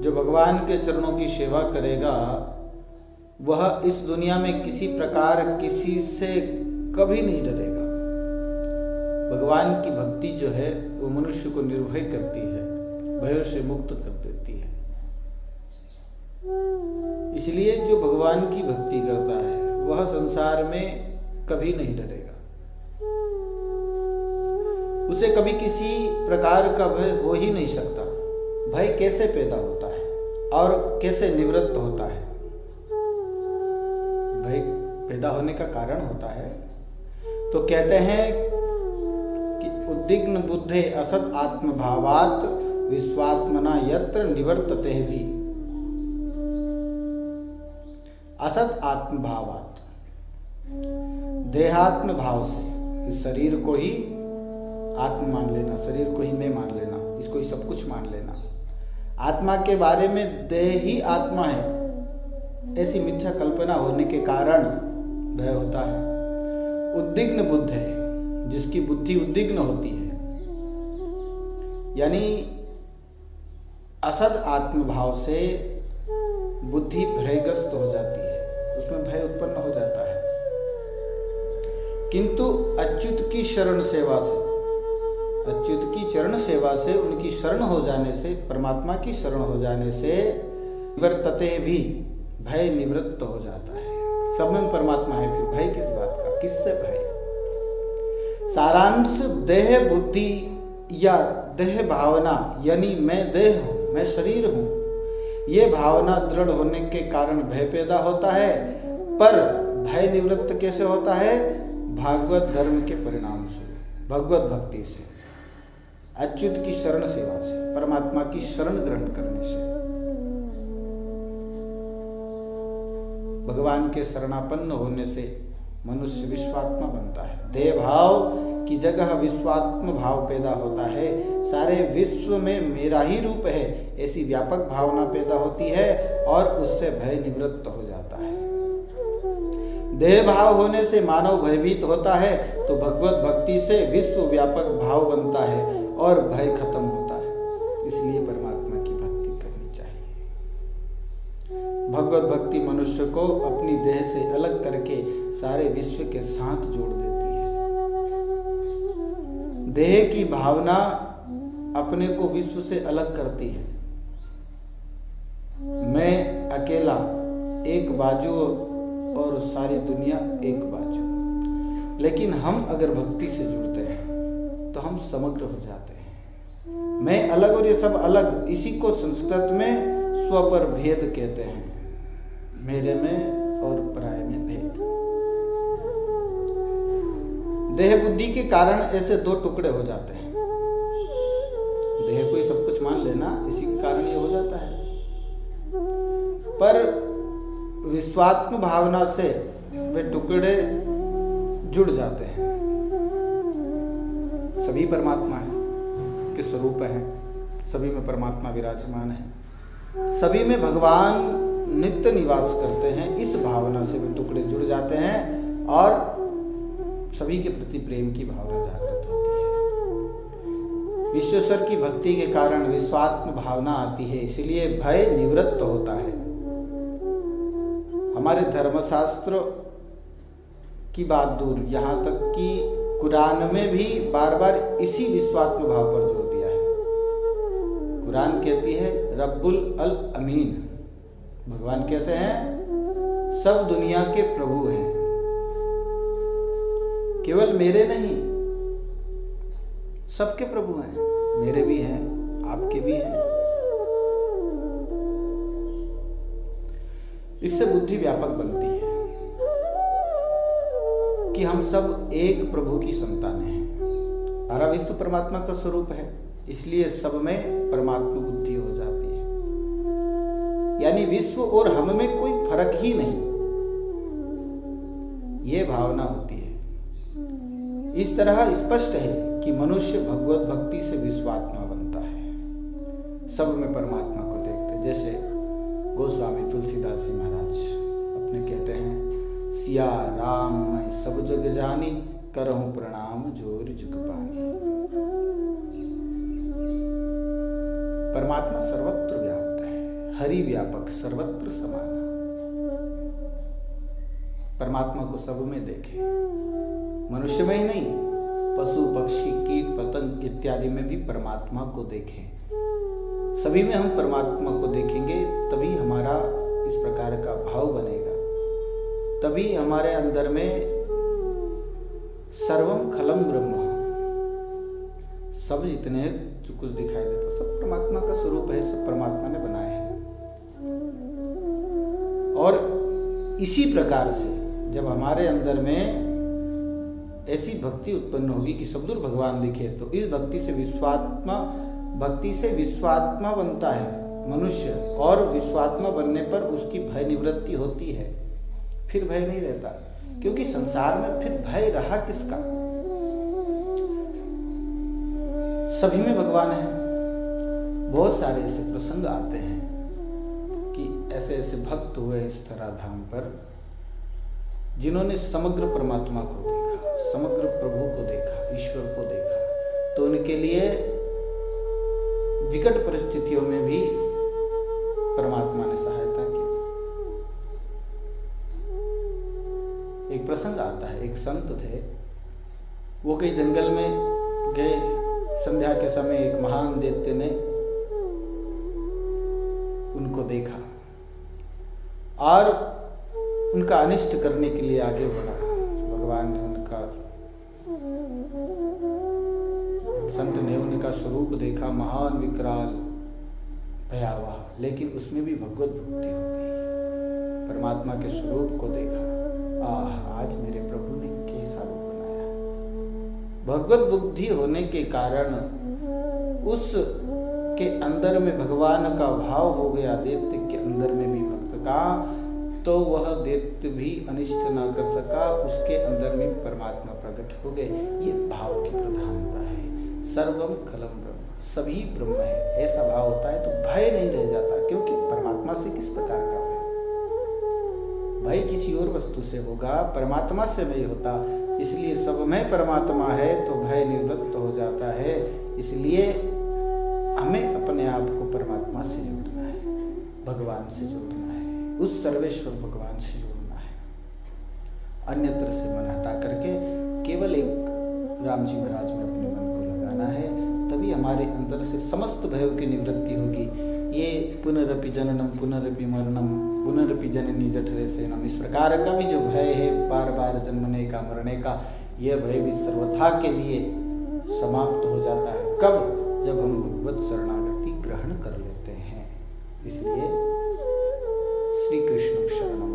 जो भगवान के चरणों की सेवा करेगा वह इस दुनिया में किसी प्रकार किसी से कभी नहीं डरेगा। भगवान की भक्ति जो है वो मनुष्य को निर्भय करती है, भयों से मुक्त कर देती है। इसलिए जो भगवान की भक्ति करता है वह संसार में कभी नहीं डरेगा। उसे कभी किसी प्रकार का भय हो ही नहीं सकता। भय कैसे पैदा होता है और कैसे निवृत्त होता है? भय पैदा होने का कारण होता है तो कहते हैं कि उद्विग्न बुद्धे असत आत्मभावात् विश्वात्मना यत्र निवर्तते भी। असत आत्मभावात्, देहात्म भाव से इस शरीर को ही आत्म मान लेना, शरीर को ही मैं मान लेना, इसको ही सब कुछ मान लेना, आत्मा के बारे में देह ही आत्मा है, ऐसी मिथ्या कल्पना होने के कारण भय होता है। उद्विग्न बुद्ध है, जिसकी बुद्धि उद्विग्न होती है, यानी असद आत्मभाव से बुद्धि भयग्रस्त हो जाती है, उसमें भय उत्पन्न हो जाता है। किंतु अच्युत की शरण सेवा से, अच्युत की चरण सेवा से, उनकी शरण हो जाने से, परमात्मा की शरण हो जाने से निवर्तते भी, भय निवृत्त हो जाता है। सब में परमात्मा है, फिर भय किस बात का, किससे भय? सारांश देह बुद्धि या देह भावना, यानी मैं देह हूं, मैं शरीर हूं, ये भावना दृढ़ होने के कारण भय पैदा होता है। पर भय निवृत्त कैसे होता है? भागवत धर्म के परिणाम से, भगवत भक्ति से, अच्युत की शरण सेवा से, परमात्मा की शरण ग्रहण करने से, भगवान के शरणापन्न होने से मनुष्य विश्वात्मा बनता है। देह भाव की जगह विश्वात्म भाव पैदा होता है। सारे विश्व में मेरा ही रूप है, ऐसी व्यापक भावना पैदा होती है और उससे भय निवृत्त हो जाता है। देह भाव होने से मानव भयभीत होता है तो भगवत भक्ति से विश्व व्यापक भाव बनता है और भय खत्म होता है। इसलिए परमात्मा की भक्ति करनी चाहिए। भगवत भक्ति मनुष्य को अपनी देह से अलग करके सारे विश्व के साथ जोड़ देती है। देह की भावना अपने को विश्व से अलग करती है। मैं अकेला एक बाजू और सारी दुनिया एक बाजू। लेकिन हम अगर भक्ति से जुड़ते हैं तो हम समग्र हो जाते हैं। मैं अलग और ये सब अलग, इसी को संस्कृत में स्व पर भेद कहते हैं। मेरे में और पराय में भेद। देह बुद्धि के कारण ऐसे दो टुकड़े हो जाते हैं। देह को ही सब कुछ मान लेना, इसी के कारण ये हो जाता है। पर विश्वात्म भावना से वे टुकड़े जुड़ जाते हैं। सभी परमात्मा है के स्वरूप है, सभी में परमात्मा विराजमान है, सभी में भगवान नित्य निवास करते हैं। इस भावना से वे टुकड़े जुड़ जाते हैं और सभी के प्रति प्रेम की भावना जागृत होती है। विश्वेश्वर की भक्ति के कारण विश्वात्म भावना आती है, इसलिए भय निवृत्त होता है। हमारे धर्मशास्त्र की बात दूर, यहाँ तक कि कुरान में भी बार बार इसी विश्वात्म भाव पर जोर दिया है। कुरान कहती है रब्बुल अल अमीन, भगवान कैसे हैं? सब दुनिया के प्रभु हैं, केवल मेरे नहीं, सबके प्रभु हैं, मेरे भी हैं, आपके भी हैं। इससे बुद्धि व्यापक बनती है कि हम सब एक प्रभु की संतान हैं। सारा विश्व परमात्मा का स्वरूप है, इसलिए सब में परमात्मा बुद्धि हो जाती है। यानी विश्व और हम में कोई फर्क ही नहीं, ये भावना होती है। इस तरह स्पष्ट है कि मनुष्य भगवत भक्ति से विश्वात्मा बनता है, सब में परमात्मा को देखते। जैसे गोस्वामी तुलसीदास जी महाराज अपने कहते हैं, सिया राम मैं सब जग जानी, करहूं प्रणाम जोर जुग पानी। परमात्मा सर्वत्र व्याप्त है, हरि व्यापक सर्वत्र समान। परमात्मा को सब में देखें, मनुष्य में ही नहीं, पशु पक्षी कीट पतंग इत्यादि में भी परमात्मा को देखें। सभी में हम परमात्मा को देखेंगे, तभी हमारा इस प्रकार का भाव बनेगा, तभी हमारे अंदर में सर्वम खलम ब्रह्म, सब जितने जो कुछ दिखाई देता सब परमात्मा का स्वरूप है, सब परमात्मा ने बनाए हैं। और इसी प्रकार से जब हमारे अंदर में ऐसी भक्ति उत्पन्न होगी कि सबदूर भगवान दिखे, तो इस भक्ति से विश्वात्मा बनता है मनुष्य, और विश्वात्मा बनने पर उसकी भय निवृत्ति होती है, फिर भय नहीं रहता। क्योंकि संसार में फिर भय रहा किसका? सभी में भगवान है। बहुत सारे ऐसे प्रसंग आते हैं कि ऐसे ऐसे भक्त हुए इस धराधाम पर जिन्होंने समग्र परमात्मा को देखा, समग्र प्रभु को देखा, ईश्वर को देखा, तो उनके लिए विकट परिस्थितियों में भी परमात्मा ने सहायता की। एक प्रसंग आता है, एक संत थे, वो कहीं जंगल में गए, संध्या के समय एक महान दैत्य ने उनको देखा और उनका अनिष्ट करने के लिए आगे बढ़ा। भगवान ने संत ने उनका स्वरूप देखा, महान विकराल भयावह, लेकिन उसमें भी भगवत बुद्धि हो गई। परमात्मा के स्वरूप को देखा, आज मेरे प्रभु ने कैसा रूप बनाया। भगवत बुद्धि होने के कारण उस के अंदर में भगवान का भाव हो गया, दैत्य के अंदर में भी भक्त का, तो वह दैत्य भी अनिष्ट ना कर सका, उसके अंदर में परमात्मा प्रकट हो गए। ये भाव की प्रधानता है। सर्वम खलम ब्रह्म, सभी ब्रह्म है, ऐसा भाव होता है तो भय नहीं रह जाता। क्योंकि परमात्मा से किस प्रकार का भय किसी और वस्तु से होगा, परमात्मा से नहीं होता। इसलिए सब में परमात्मा है तो भय निवृत्त हो जाता है। इसलिए हमें अपने आप को परमात्मा से जोड़ना है, भगवान से जोड़ना है, उस सर्वेश्वर भगवान से जोड़ना है। अन्यत्र से मन हटा करके केवल एक राम जी महाराज में अपने मन को लगाना है, तभी हमारे अंदर से समस्त भयों की निवृत्ति होगी। ये पुनरपि जननम पुनरपि मरणम पुनरपि जननी जठरे सेनम, इस प्रकार का भी जो भय है बार बार जन्मने का मरने का, यह भय भी सर्वथा के लिए समाप्त हो जाता है। कब? जब हम भगवत शरणागति ग्रहण कर लेते हैं। इसलिए श्री कृष्ण शरणम